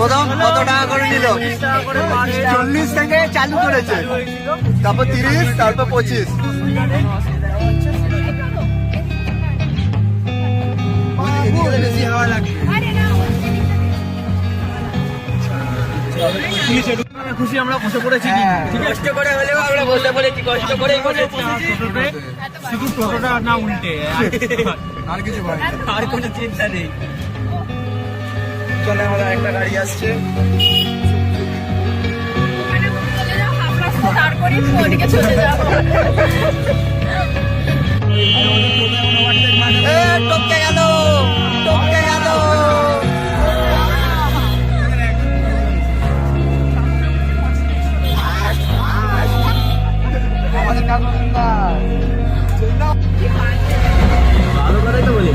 প্রথম কত টাকা করে নিল? 40 থেকে চালু করেছে, তারপর 30, তারপর 25। বেশি হাওয়া লাগবে। খুশি আমরা বসে পড়েছি, কষ্ট করে হলেও আমরা বসে পড়েছি, কষ্ট করেই বসেছি। শুধু টোটোটা না উল্টে আর কিছু ভয় নেই, আর কোনো চিন্তা নেই। চলে আমাদের একটা গাড়ি আসছে। টপকে গেল, টপকে গেল। ভালো করেই তো বলি।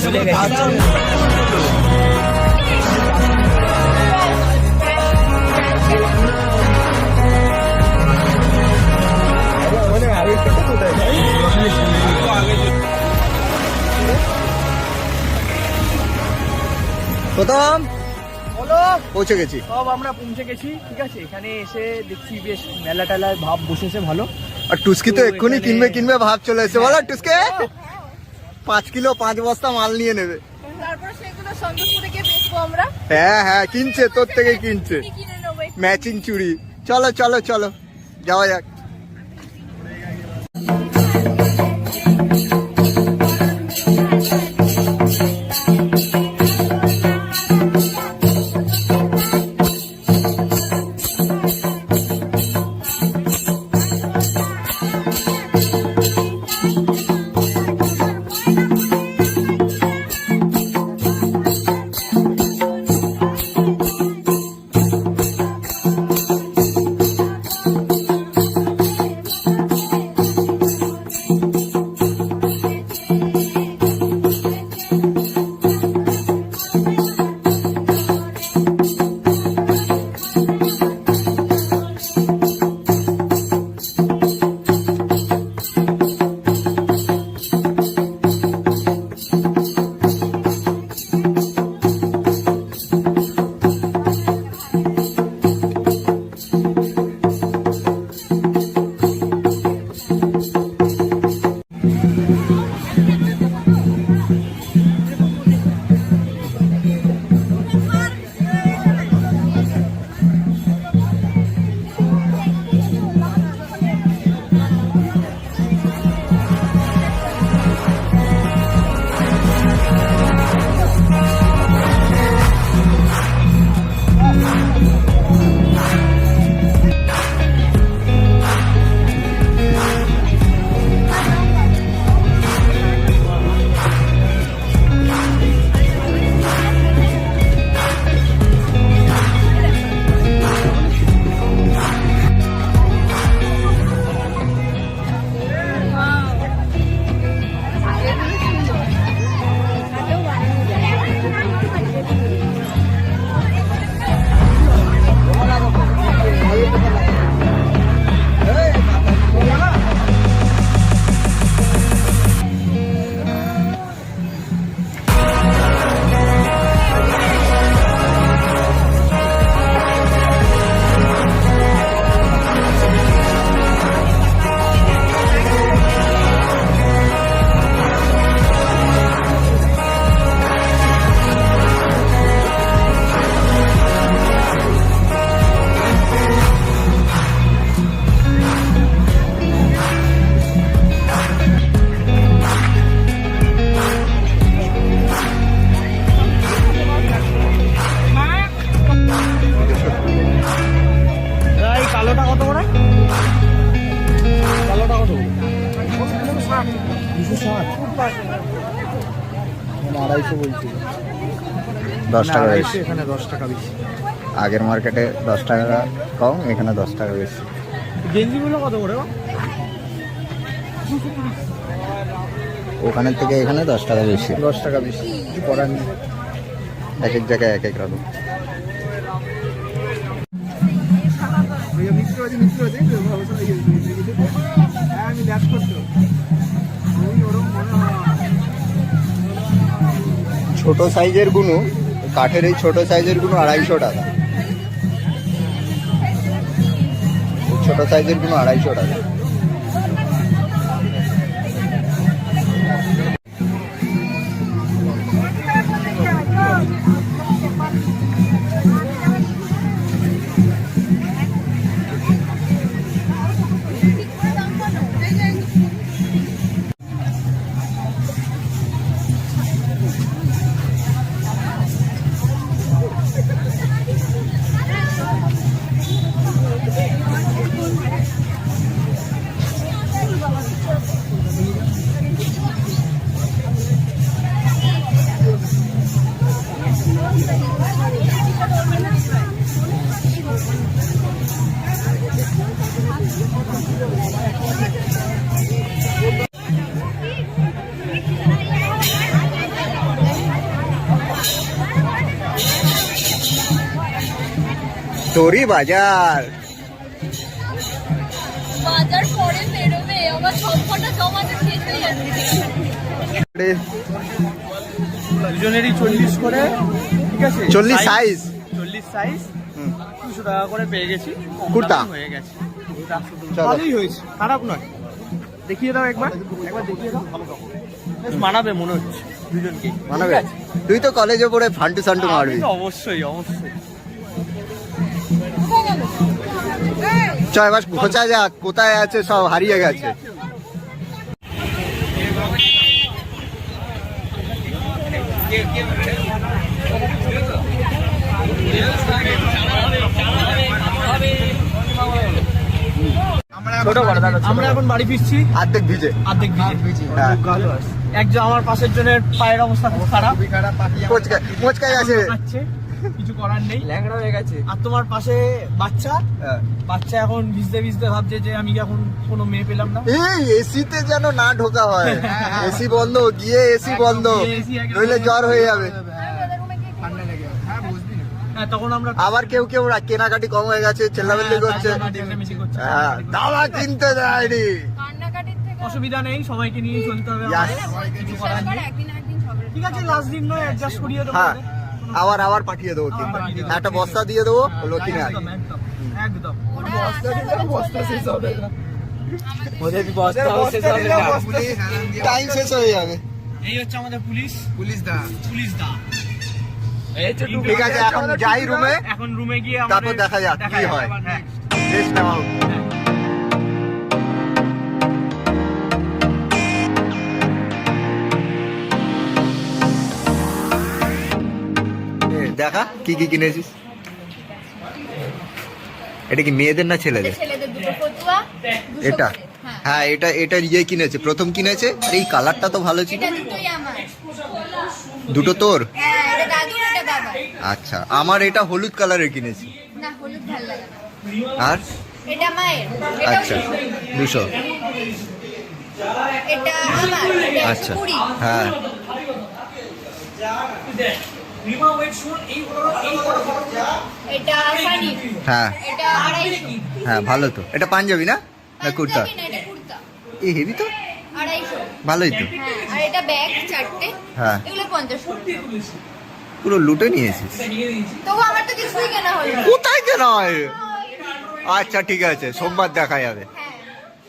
চলে গেছে। প্রথম পৌঁছে গেছি, সব আমরা পৌঁছে গেছি। ঠিক আছে, এখানে এসে দেখছি বেশ মেলা টেলার ভাব বসেছে ভালো। আর টুস্কি তো এক্ষুনি কিনবে ভাব চলে এসেছে। বলো টুস্কে 5 কিলো 5 বস্তা মাল নিয়ে নেবে, তারপর সেগুলো সন্তোষপুরে গিয়ে বেচবো আমরা। হ্যাঁ কিনছে, তোর থেকে কিনছে কিনে নেবো। ম্যাচিং চুড়ি। চলো চলো চলো যাওয়া যাক। আড়াইশো বলছি, 10 টাকা বেশি। এখানে 10 টাকা বেশি। আগের মার্কেটে 10 টাকা কম, এখানে 10 টাকা বেশি। গেঞ্জিগুলো কত করে? ওখানের থেকে এখানে 10 টাকা বেশি। 10 টাকা বেশি, কিছু করার নেই। এক এক জায়গায় এক এক রকম। ছোট সাইজের গুনো, কাঠের এই ছোট সাইজের গুনো 250 টাকা। ছোট সাইজের গুনো 250 টাকা। তোরই বাজার। বাজার পরে বেরোবে, আবার সব কটা জমাতে শেষ হয়ে যাচ্ছে। দুজনেরই 40 করে, ঠিক আছে? 40 সাইজ, 40 সাইজ 200 টাকা করে পেয়ে গেছি। কুর্তা হয়ে গেছে, চলো। ভালোই হয়েছে, খারাপ নয়। দেখিয়ে দাও একবার, দেখিয়ে দাও। বেশ মানাবে মনে হচ্ছে দুজনকে। মানাবে? তুই তো কলেজে পড়ে ফান্টু সান্টু মারবি। অবশ্যই অবশ্যই। চ এবার খোঁজা যাক কোথায় আছে, সব হারিয়ে গেছে। আমরা এখন বাড়ি ফিরছি অর্ধেক ভিজে। অর্ধেক ভিজে। হ্যাঁ। একজন আমার পাশের জনের পায়ের অবস্থা খুব খারাপ, মোচকাই আছে, খাচ্ছে, কিছু করার নেই, ল্যাংড়া হয়ে গেছে। আর তোমার পাশে বাচ্চা, বাচ্চা এখন ভিজতে ভিজতে ভাবছে যে আমি এখন কোনো মেয়ে পেলাম না। এই এসিতে যেন না ঢোকা হয়, এসি বন্ধ, গিয়ে এসি বন্ধ, নইলে জ্বর হয়ে যাবে। হ্যাঁ, তখন আমরা আবার কেউ কেউ কেনাকাটি কম হয়ে গেছে, চেল্লামেল্লি করছে, দাবা কিনতে দেয়নি। অসুবিধা নেই, সবাইকে নিয়ে চলতে হবে। Yes. কিছু করার নেই। ঠিক আছে, লাস্ট দিন নয়, অ্যাডজাস্ট করিয়ে দেবো। হ্যাঁ, আবার পাঠিয়ে দেবো, কিন্তু একটা বস্তা দিয়ে দেবো, হলো কিনে আন। একদম একদম একদম। টাইম শেষ হয়ে যাবে। এই হচ্ছে আমাদের পুলিশ দা। ঠিক আছে, এখন যাই রুমে, এখন রুমে গিয়ে তারপর দেখা যাক কি হয়। Rest নেওয়া হোক। দেখা কি কি কিনেছিস। এটা কি মেয়েদের না ছেলেদের? ছেলেদের দুটো ফতুয়া, 200 এটা করে। হ্যাঁ, হ্যাঁ, এটা ইয়ে কিনেছে, প্রথম কিনেছে। আর এই কালারটা তো ভালো ছিল। এটা দুটোই আমার। দুটো তোর? হ্যাঁ, এটা দাদুর, এটা বাবার। আচ্ছা, আমার এটা হলুদ কালারের কিনেছি। না, হলুদ ভালো লাগে না। আর এটা মায়ের, এটাও আচ্ছা 200। এটা আমার, এটা আচ্ছা 20। হ্যাঁ, এটা শাড়ি, হ্যাঁ এটা 250। হ্যাঁ, ভালো তো। এটা পাঞ্জাবি না না কুর্তা? পাঞ্জাবি না, এটা কুর্তা। এই হেভি তো, 250। ভালোই তো। হ্যাঁ, আর এটা ব্যাগ 4টে, হ্যাঁ, এগুলো 50 করে। পুরো লুটে নিয়েছিস। তবু আমার তো কিছুই কেনা হলো না। কোথায় কেনা হয়? আচ্ছা ঠিক আছে, সোমবার দেখা যাবে। হ্যাঁ,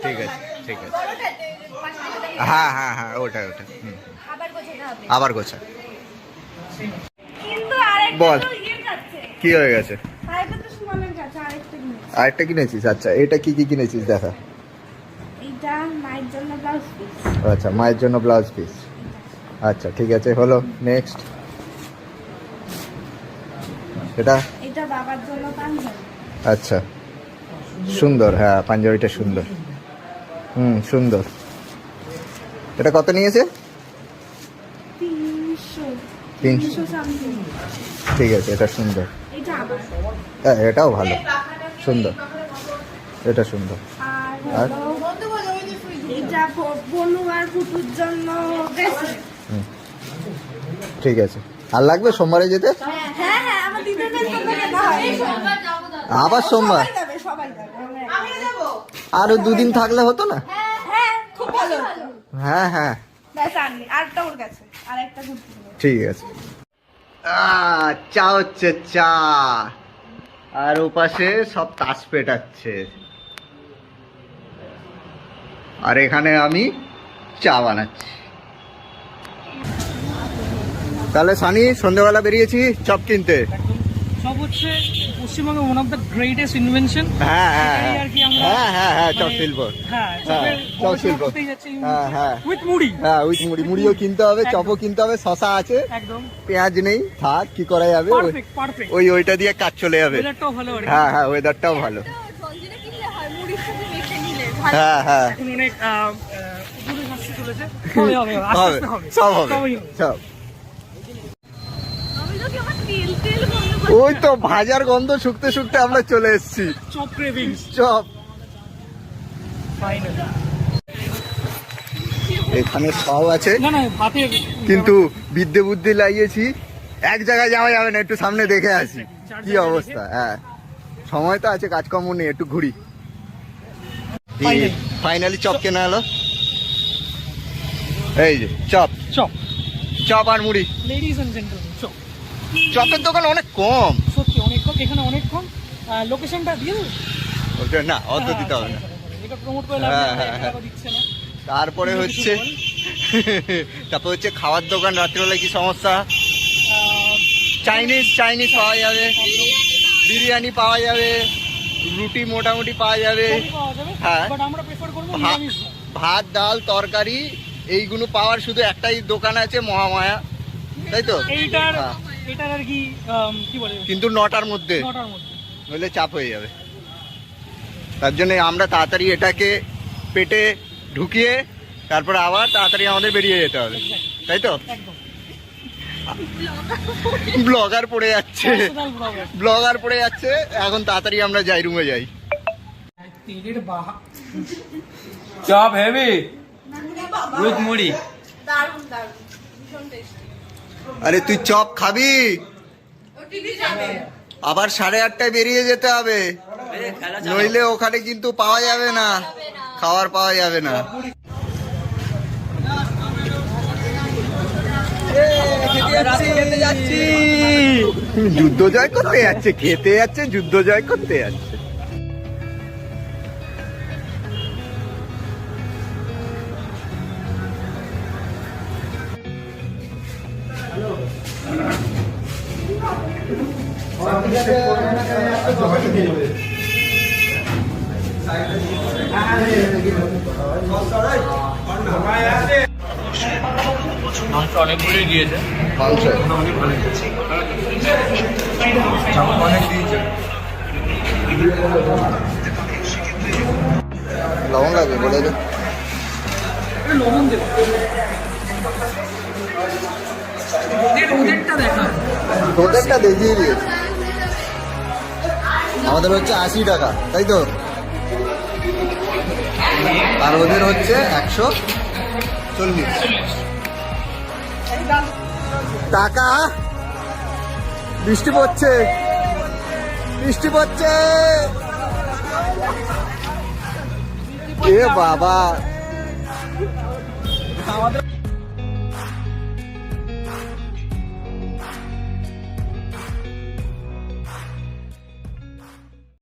ঠিক আছে ঠিক আছে। বড়টাতে 5 টাকা দামের। হ্যাঁ হ্যাঁ হ্যাঁ, ওটা হুম। আবার গোছাতে হবে। আবার গোছা। কিন্তু আরেকটা বল। তো ইয়ের কাছে। কি হয়ে গেছে? আরেকটা তো সুমনের কাছে, আরেকটা কিনেছি। আরেকটা কিনেছিস? আচ্ছা, এটা কি কি কিনেছিস দেখা। এইটা মায়ের জন্য ব্লাউজ পিস। আচ্ছা, মায়ের জন্য ব্লাউজ পিস। আচ্ছা ঠিক আছে, হলো। নেক্সট এটা। এটা বাবার জন্য পাঞ্জাবি। আচ্ছা, সুন্দর। হ্যাঁ, পাঞ্জাবিটা সুন্দর। সুন্দর। এটা কত নিয়েছে? 300 সামথিং। ঠিক আছে, এটা সুন্দর। এটা আবার। হ্যাঁ, এটাও ভালো, সুন্দর। এটা সুন্দর। আর এটা বনু আর ফুটুর জন্য ঠিক আছে। আর লাগবে সোমবারে যেতে? হ্যাঁ হ্যাঁ আমার দিদিদের জন্য কেনা হয়। আবার সোমবার? সবাই যাবে। আমিও যাবো। আরো দুদিন থাকলে হতো না? হ্যাঁ খুব ভালো। হ্যাঁ হ্যাঁ ব্যাস আননি আরটা ওর কাছে আর একটা ঘুরতে হবে। ঠিক আছে। চা হচ্ছে চা, আর ওপাশে সব তাস পেটাচ্ছে, আর এখানে আমি চা বানাচ্ছি। তাহলে সানি সন্ধ্যেবেলা বেরিয়েছি চপ কিনতে। সব হচ্ছে পশ্চিমবঙ্গে one of the greatest invention. হ্যাঁ হ্যাঁ এটাই আর কি আমরা হ্যাঁ হ্যাঁ হ্যাঁ চপ মানে- শিল্প। হ্যাঁ হ্যাঁ, চপ শিল্প। হ্যাঁ, হ্যাঁ। উইথ মুড়ি। হ্যাঁ উইথ মুড়ি, মুড়িও কিনতে হবে, চপও কিনতে হবে, শশা আছে, একদম পেঁয়াজ নেই, থাক কি করা যাবে, পারফেক্ট পারফেক্ট। ওইটা দিয়ে কাজ চলে যাবে। ওয়েদারটাও ভালো আর কি। হ্যাঁ হ্যাঁ ওয়েদারটাও ভালো। জলজিরা কিনলে হয়, মুড়ির সাথে মেখে নিলে হ্যাঁ হ্যাঁ এখন অনেক উপরে আসতে চলেছে। হবে হবে আস্তে হবে, আস্তে হবে। সব হবে, সবই সব। আমি তো কেমন তেল তেল গন্ধ ওই তো ভাজার গন্ধ শুকতে শুকতে আমরা চলে এসেছি। Chop cravings chop final. এখানে সব আছে, না না ভাতে কিন্তু বিদ্যে বুদ্ধি লাগিয়েছি, এক জায়গায় যাওয়া যাবে না, একটু সামনে দেখে আসি কি অবস্থা। হ্যাঁ সময় তো আছে, কাজকর্ম নেই, একটু ঘুরি। ফাইনালি চপ কেনা হলো, এই যে চপ, চপ চপ আর মুড়ি। Ladies and gentleman chop. চপের দোকান অনেক কম। সত্যি অনেক কম, এখানে অনেক কম। লোকেশনটা দিয়ে দেবো? ওটা না, অত দিতে হবে না। এটা প্রমোট করে লাভ হ্যাঁ, নেই, হ্যাঁ, হ্যাঁ। টাকা দিচ্ছে না। তারপরে হচ্ছে তারপর হচ্ছে খাওয়ার দোকান, রাত্রিবেলায় কি সমস্যা? চাইনিজ পাওয়া যাবে, বিরিয়ানি পাওয়া যাবে, রুটি মোটামুটি পাওয়া যাবে, সবই পাওয়া যাবে, হ্যাঁ। but আমরা প্রেফার করবো ভা- নিরামিষ। ভাত ডাল তরকারি এইগুলো পাওয়ার শুধু একটাই দোকান আছে, মহামায়া, তাই তো? এইটার হ্যাঁ। এটার আর কি কি বলে কিন্তু 9টার মধ্যে, 9টার মধ্যে। নইলে চাপ হয়ে যাবে। তার জন্য আমরা তাড়াতাড়ি এটাকে পেটে ঢুকিয়ে তারপরে আবার তাড়াতাড়ি আমাদের বেরিয়ে যেতে হবে, তাই তো? একদম ব্লগার পড়ে যাচ্ছে, Personal blogger। ব্লগার পড়ে যাচ্ছে, এখন তাড়াতাড়ি আমরা যাই, রুমে যাই। তেলের বাহা। চপ হেভি উইথ মুড়ি। দারুণ দারুণ ভীষণ টেস্টি। আরে তুই চপ খাবি? ও টিভি যাবে। আবার 8:30টায় বেরিয়ে যেতে হবে, নইলে ওখানে কিন্তু পাওয়া যাবে না, খাবার পাওয়া যাবে না। যুদ্ধ জয় করতে যাচ্ছে, খেতে যাচ্ছে, যুদ্ধ জয় করতে যাচ্ছে। মাংস অনেকগুলোই দিয়েছে। মাংস লবণ লাগবে বলে দে। লবণ দেবো। ওদেরটা দেখা। তোদেরটা দেখিয়ে দিয়েছে, আমাদের হচ্ছে 80 টাকা, তাই তো? আর ওদের হচ্ছে 140 টাকা। বৃষ্টি পড়ছে, বৃষ্টি পড়ছে, এ বাবা।